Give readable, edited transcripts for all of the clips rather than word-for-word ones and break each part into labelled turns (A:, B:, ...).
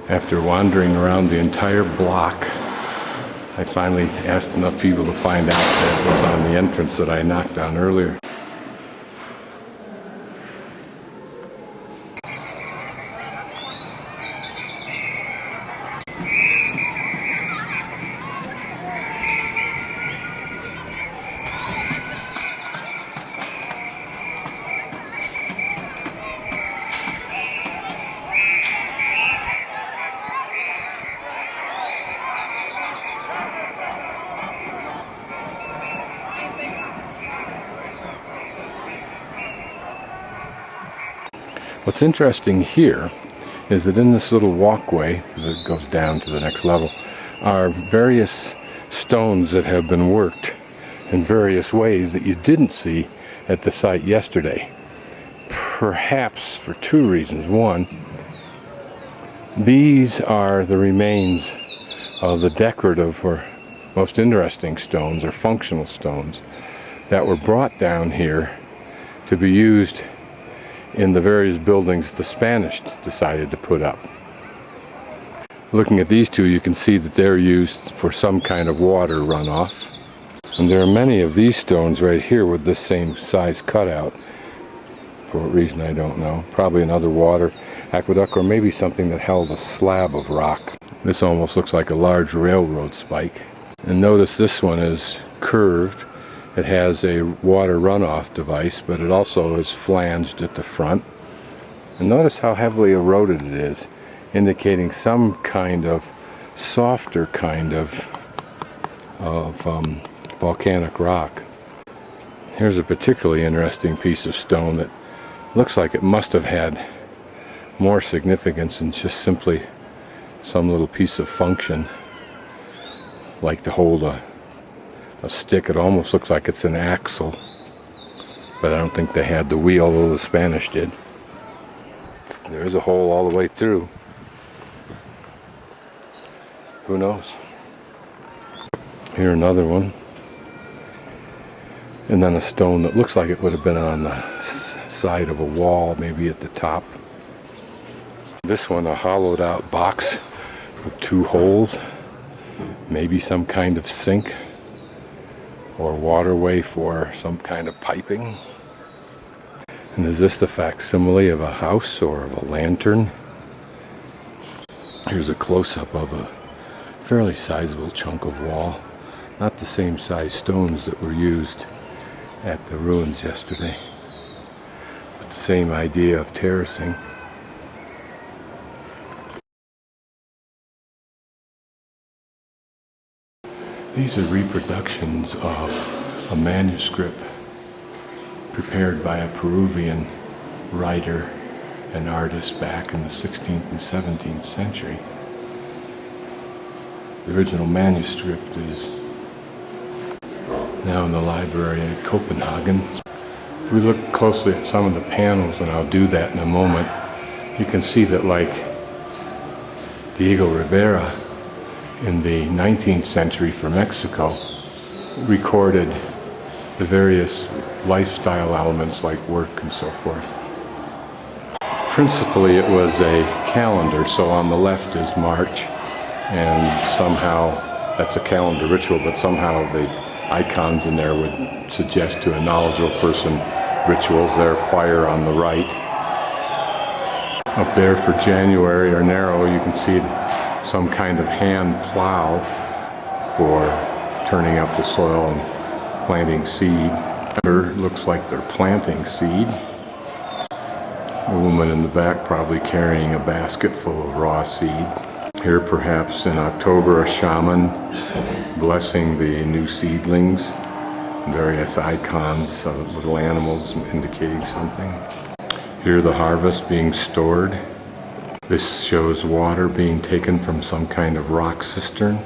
A: After wandering around the entire block, I finally asked enough people to find out that it was on the entrance that I knocked on earlier. What's interesting here is that in this little walkway, as it goes down to the next level, are various stones that have been worked in various ways that you didn't see at the site yesterday. Perhaps for two reasons. One, these are the remains of the decorative or most interesting stones, or functional stones, that were brought down here to be used in the various buildings the Spanish decided to put up. Looking at these two, you can see that they're used for some kind of water runoff. And there are many of these stones right here with this same size cutout. For what reason, I don't know. Probably another water aqueduct, or maybe something that held a slab of rock. This almost looks like a large railroad spike. And notice this one is curved. It has a water runoff device, but it also is flanged at the front. And notice how heavily eroded it is, indicating some kind of softer kind of volcanic rock. Here's a particularly interesting piece of stone that looks like it must have had more significance than just simply some little piece of function, like to hold a stick. It almost looks like it's an axle, but I don't think they had the wheel, although the Spanish did. There's a hole all the way through. Who knows? Here another one. And then a stone that looks like it would have been on the side of a wall, maybe at the top. This one, a hollowed out box with two holes, maybe some kind of sink or waterway for some kind of piping. And is this the facsimile of a house or of a lantern? Here's a close-up of a fairly sizable chunk of wall. Not the same size stones that were used at the ruins yesterday, but the same idea of terracing. These are reproductions of a manuscript prepared by a Peruvian writer and artist back in the 16th and 17th century. The original manuscript is now in the library at Copenhagen. If we look closely at some of the panels, and I'll do that in a moment, you can see that, like Diego Rivera in the 19th century for Mexico, recorded the various lifestyle elements like work and so forth. Principally it was a calendar, so on the left is March, and somehow that's a calendar ritual, but somehow the icons in there would suggest to a knowledgeable person rituals. There, fire on the right. Up there for January or Narrow, you can see some kind of hand plow for turning up the soil and planting seed. It looks like they're planting seed. A woman in the back probably carrying a basket full of raw seed. Here perhaps in October, a shaman blessing the new seedlings. Various icons of little animals indicating something. Here the harvest being stored. This shows water being taken from some kind of rock cistern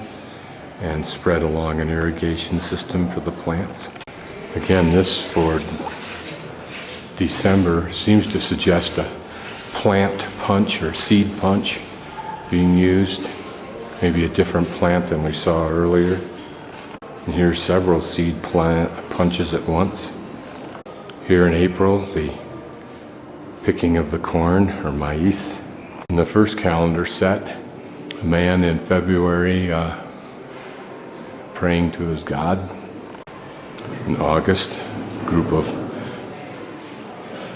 A: and spread along an irrigation system for the plants. Again, this for December seems to suggest a plant punch or seed punch being used. Maybe a different plant than we saw earlier. And here's several seed plant punches at once. Here in April, the picking of the corn or maíz. In the first calendar set, A man in February praying to his God. In August, a group of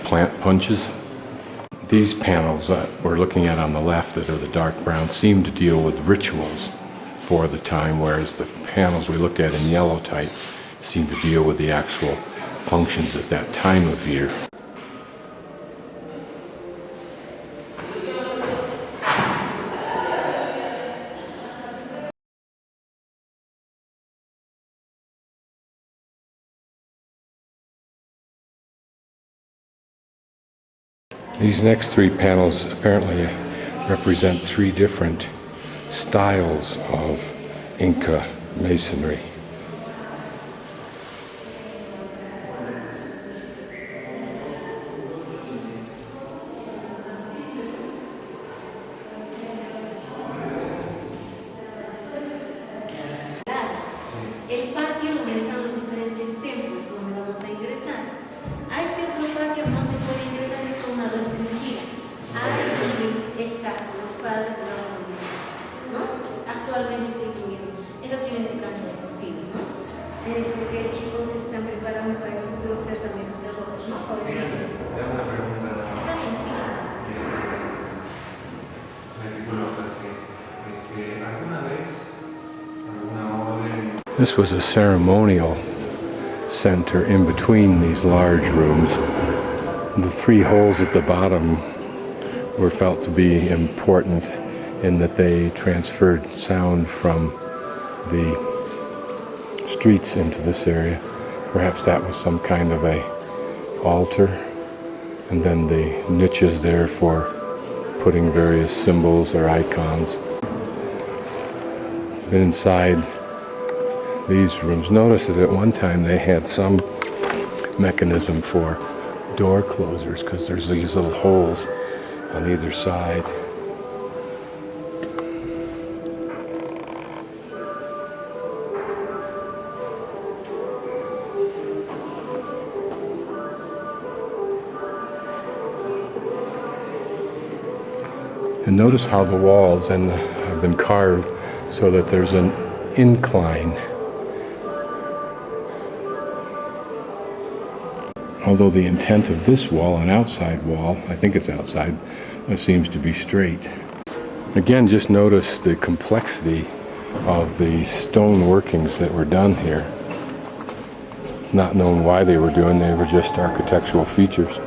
A: plant punches. These panels that we're looking at on the left that are the dark brown seem to deal with rituals for the time, whereas the panels we look at in yellow type seem to deal with the actual functions at that time of year. These next three panels apparently represent three different styles of Inca masonry.
B: El patio donde están los diferentes templos donde vamos a ingresar. A este otro patio no se puede ingresar, es zona restringida. Ahí donde exacto los padres de la comunidad, ¿no? Actualmente está incluyendo. Eso tiene su cancha deportiva, ¿no? Porque chicos que se están preparando para el futuro ser también sacerdotes, ¿no? Jovencitos. Está bien, sí.
C: ¿Alguna vez alguna orden?
A: This was a ceremonial center in between these large rooms. The three holes at the bottom were felt to be important in that they transferred sound from the streets into this area. Perhaps that was some kind of a altar, and then the niches there for putting various symbols or icons. Been inside these rooms. Notice that at one time they had some mechanism for door closers because there's these little holes on either side. And notice how the walls have been carved so that there's an incline. Although the intent of this wall, an outside wall, I think it's outside, seems to be straight. Again, just notice the complexity of the stone workings that were done here. It's not known why they were doing, they were just architectural features.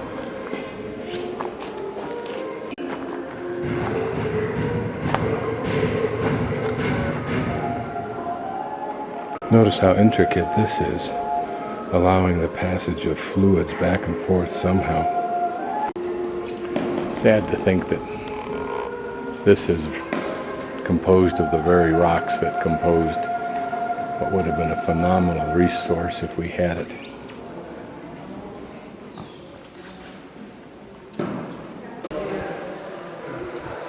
A: Notice how intricate this is, allowing the passage of fluids back and forth somehow. Sad to think that this is composed of the very rocks that composed what would have been a phenomenal resource if we had it.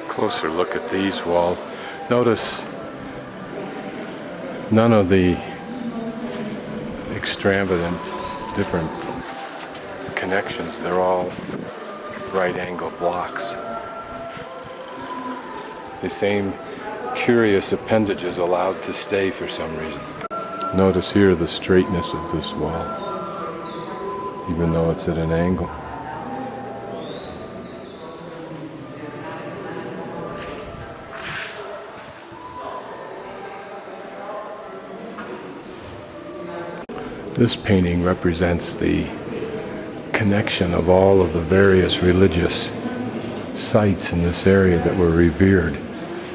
A: Closer look at these walls. Notice none of the extravagant different connections. They're all right angle blocks. The same curious appendages allowed to stay for some reason. Notice here the straightness of this wall, even though it's at an angle. This painting represents the connection of all of the various religious sites in this area that were revered,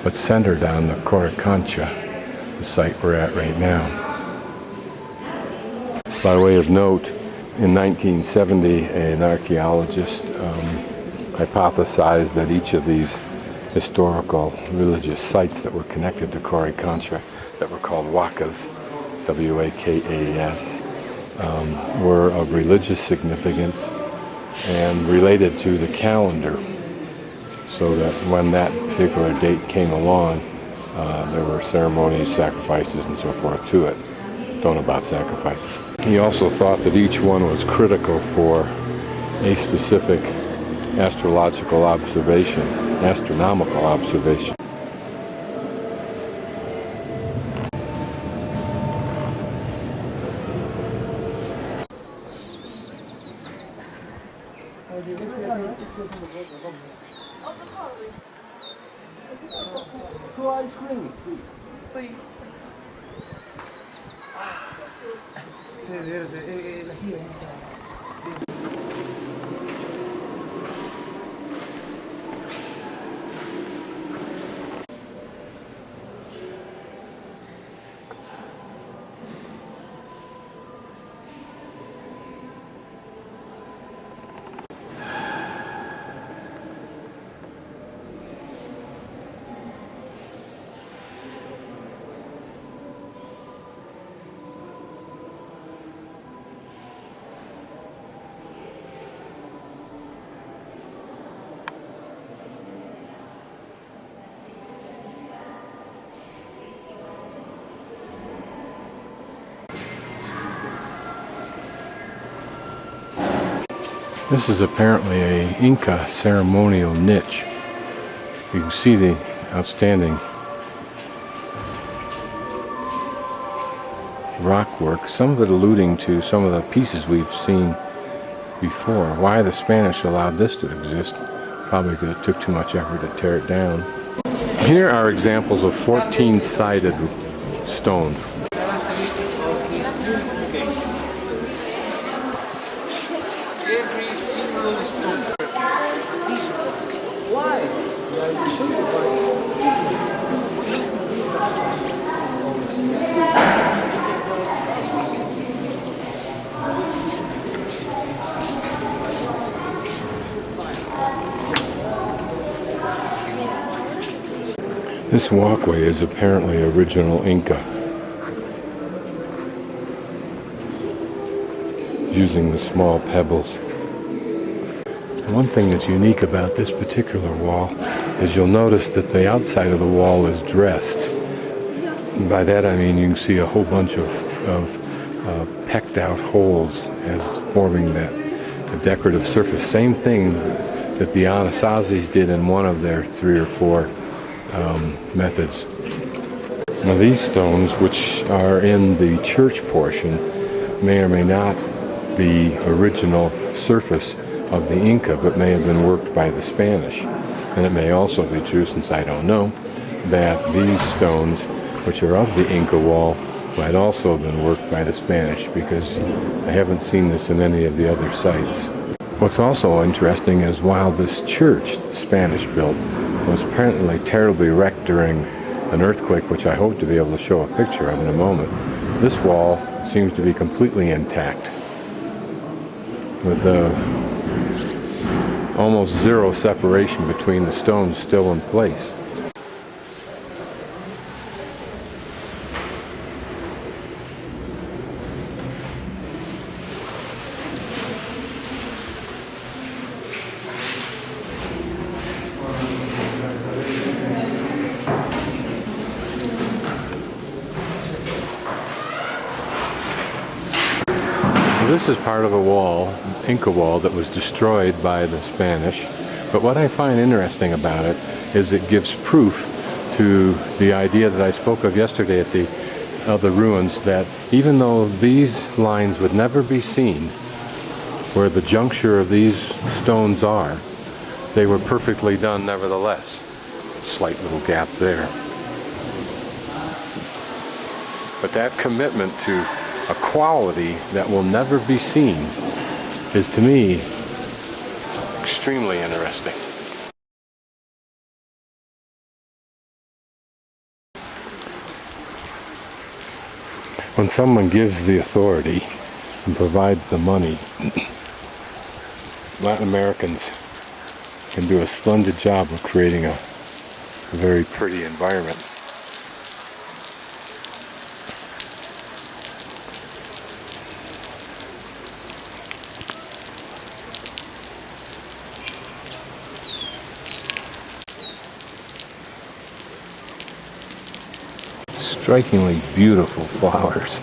A: but centered on the Qorikancha, the site we're at right now. By way of note, in 1970, an archaeologist hypothesized that each of these historical religious sites that were connected to Qorikancha, that were called wakas, W-A-K-A-S, were of religious significance and related to the calendar, so that when that particular date came along, there were ceremonies, sacrifices, and so forth to it. Don't know about sacrifices. He also thought that each one was critical for a specific astrological observation, astronomical observation.
D: Two ice creams, please.
A: This is apparently a Inca ceremonial niche. You can see the outstanding rock work, some of it alluding to some of the pieces we've seen before. Why the Spanish allowed this to exist, probably because it took too much effort to tear it down. Here are examples of 14-sided stone.
D: Every single stone. Why? I show you
A: This walkway is apparently original Inca, using the small pebbles. One thing that's unique about this particular wall is you'll notice that the outside of the wall is dressed. And by that I mean you can see a whole bunch of pecked out holes as forming that decorative surface. Same thing that the Anasazis did in one of their 3 or 4 methods. Now these stones, which are in the church portion, may or may not be original surface of the Inca, but may have been worked by the Spanish. And it may also be true, since I don't know, that these stones, which are of the Inca wall, might also have been worked by the Spanish, because I haven't seen this in any of the other sites. What's also interesting is while this church, the Spanish built, was apparently terribly wrecked during an earthquake, which I hope to be able to show a picture of in a moment, this wall seems to be completely intact, with almost zero separation between the stones still in place. This is part of a wall, Inca wall, that was destroyed by the Spanish. But what I find interesting about it is it gives proof to the idea that I spoke of yesterday at the other ruins, that even though these lines would never be seen where the juncture of these stones are, they were perfectly done nevertheless. Slight little gap there. But that commitment to a quality that will never be seen is, to me, extremely interesting. When someone gives the authority and provides the money, Latin Americans can do a splendid job of creating a very pretty environment. Strikingly beautiful flowers.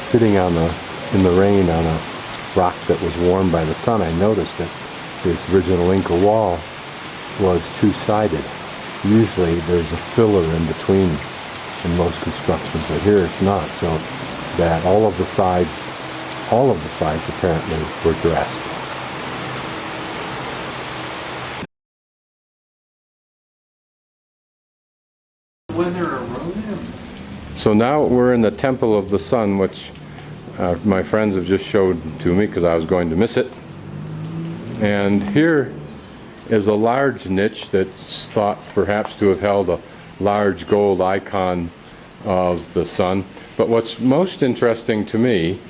A: sitting in the rain on a rock that was warmed by the sun, I noticed that this original Inca wall was two-sided. Usually there's a filler in between in most constructions, but here it's not, so that all of the sides apparently were dressed.
C: Weather eroded.
A: So now we're in the Temple of the Sun, which my friends have just showed to me because I was going to miss it. And here is a large niche that's thought perhaps to have held a large gold icon of the sun. But what's most interesting to me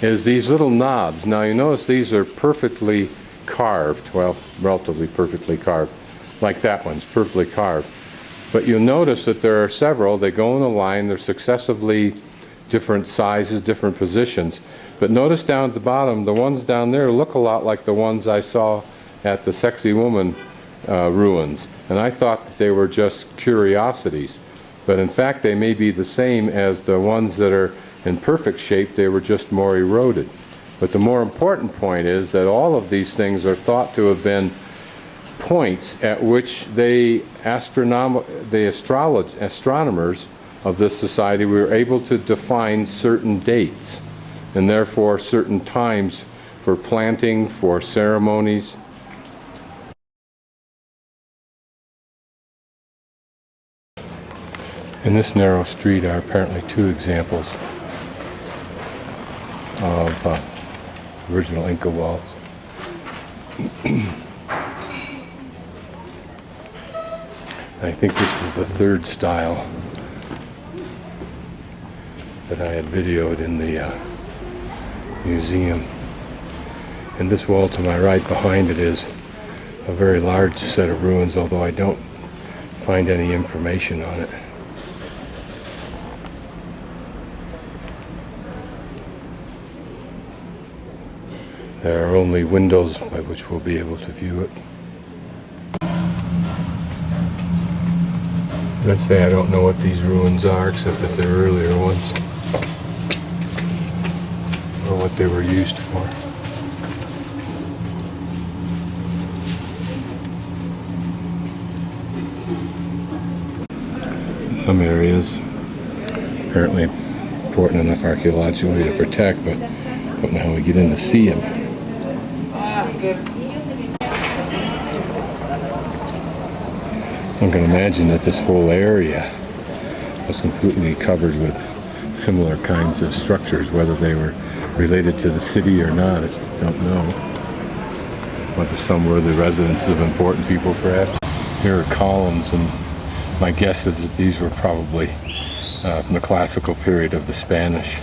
A: is these little knobs. Now you notice these are perfectly carved, well, relatively perfectly carved, like that one's perfectly carved. But you'll notice that there are several. They go in a line. They're successively different sizes, different positions. But notice down at the bottom, the ones down there look a lot like the ones I saw at the Sexy Woman ruins. And I thought that they were just curiosities. But in fact, they may be the same as the ones that are in perfect shape. They were just more eroded. But the more important point is that all of these things are thought to have been points at which the astronomers of this society were able to define certain dates, and therefore certain times for planting, for ceremonies. In this narrow street are apparently two examples of original Inca walls. I think this is the third style that I had videoed in the museum. And this wall to my right behind it is a very large set of ruins, although I don't find any information on it. There are only windows by which we'll be able to view it. Let's say I don't know what these ruins are, except that they're earlier ones, or what they were used for. In some areas, apparently important enough archaeologically to protect, but don't know how we get in to see them. I can imagine that this whole area was completely covered with similar kinds of structures, whether they were related to the city or not, I don't know. Whether some were the residences of important people, perhaps. Here are columns, and my guess is that these were probably from the classical period of the Spanish.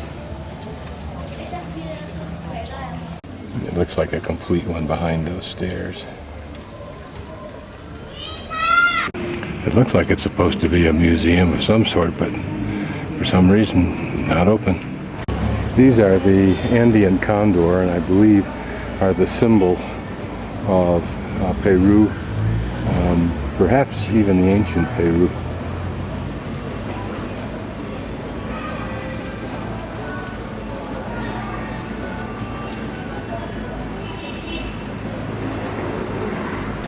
A: It looks like a complete one behind those stairs. It looks like it's supposed to be a museum of some sort, but for some reason, not open. These are the Andean condor, and I believe are the symbol of Peru, perhaps even the ancient Peru.